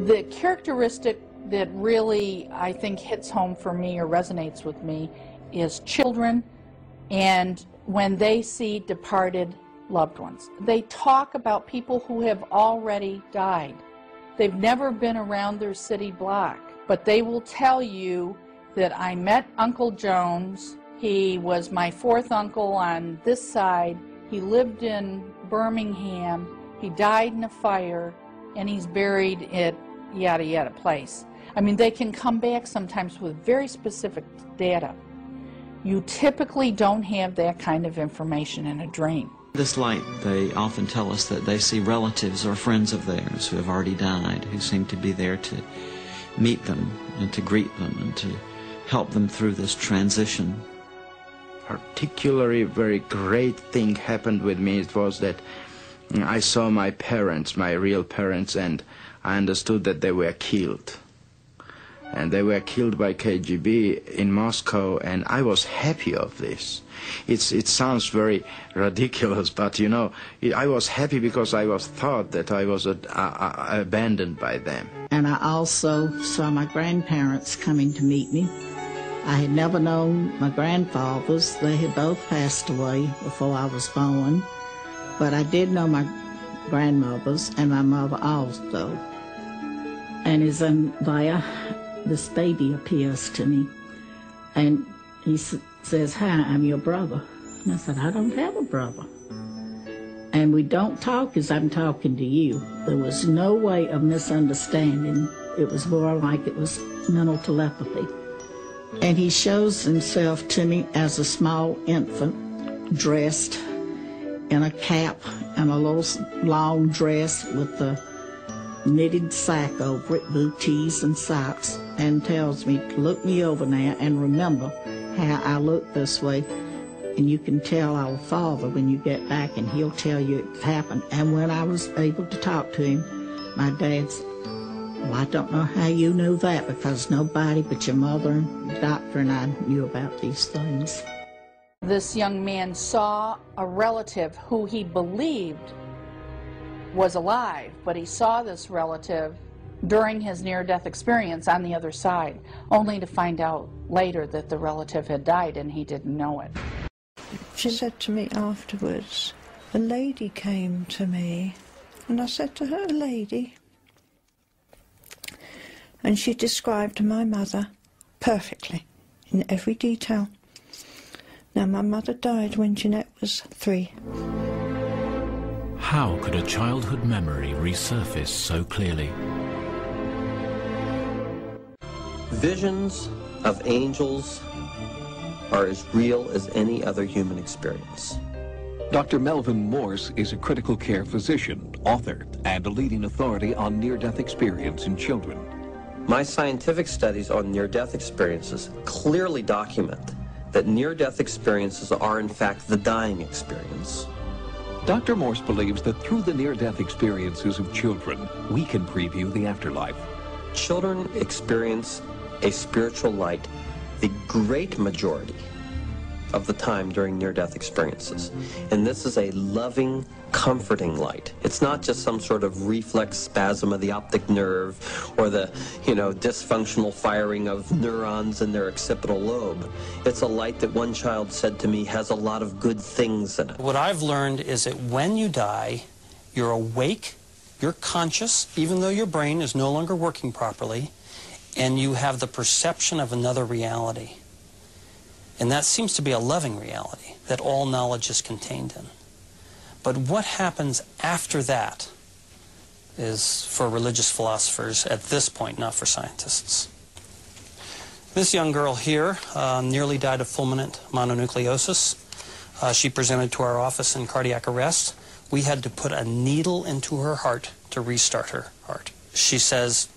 The characteristic that really, I think, hits home for me or resonates with me is children, and when they see departed loved ones. They talk about people who have already died. They've never been around their city block, but they will tell you that I met Uncle Jones. He was my fourth uncle on this side. He lived in Birmingham. He died in a fire, and he's buried at yada yada place. I mean, they can come back sometimes with very specific data. You typically don't have that kind of information in a dream. This light, they often tell us that they see relatives or friends of theirs who have already died, who seem to be there to meet them and to greet them and to help them through this transition. Particularly very great thing happened with me. It was that I saw my parents, my real parents, and I understood that they were killed. And they were killed by KGB in Moscow, and I was happy of this. It sounds very ridiculous, but you know, I was happy because I was thought that I was abandoned by them. And I also saw my grandparents coming to meet me. I had never known my grandfathers. They had both passed away before I was born. But I did know my grandmothers and my mother also. And as I'm there, this baby appears to me. And he says, "Hi, I'm your brother." And I said, "I don't have a brother." And we don't talk as I'm talking to you. There was no way of misunderstanding. It was more like it was mental telepathy. And he shows himself to me as a small infant, dressed in a cap and a little long dress with a knitted sack over it, booties and socks, and tells me to look me over now and remember how I look this way. And you can tell our Father when you get back, and he'll tell you it happened. And when I was able to talk to him, my dad said, "Well, I don't know how you knew that, because nobody but your mother and the doctor and I knew about these things." This young man saw a relative who he believed was alive, but he saw this relative during his near-death experience on the other side, only to find out later that the relative had died and he didn't know it. She said to me afterwards, "A lady came to me," and I said to her, "A lady?" And she described my mother perfectly, in every detail. Now, my mother died when Jeanette was 3. How could a childhood memory resurface so clearly? Visions of angels are as real as any other human experience. Dr. Melvin Morse is a critical care physician, author, and a leading authority on near-death experience in children. My scientific studies on near-death experiences clearly document that near-death experiences are in fact the dying experience. Dr. Morse believes that through the near-death experiences of children, we can preview the afterlife. Children experience a spiritual light the great majority of the time during near-death experiences. And this is a loving, comforting light. It's not just some sort of reflex spasm of the optic nerve or the, dysfunctional firing of neurons in their occipital lobe. It's a light that one child said to me has a lot of good things in it. What I've learned is that when you die, you're awake, you're conscious, even though your brain is no longer working properly, and you have the perception of another reality. And that seems to be a loving reality that all knowledge is contained in. But what happens after that is for religious philosophers at this point, not for scientists. This young girl here nearly died of fulminant mononucleosis. She presented to our office in cardiac arrest. We had to put a needle into her heart to restart her heart. She says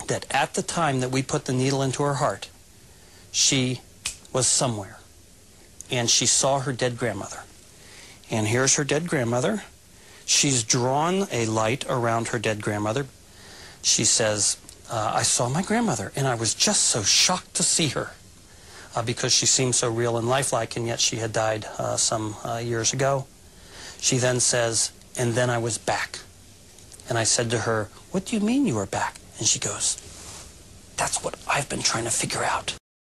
that at the time that we put the needle into her heart, she was somewhere, and she saw her dead grandmother. And here's her dead grandmother. She's drawn a light around her dead grandmother. She says, I saw my grandmother, and I was just so shocked to see her because she seemed so real and lifelike, and yet she had died some years ago. She then says, and then I was back. And I said to her, what do you mean you were back? And she goes, that's what I've been trying to figure out.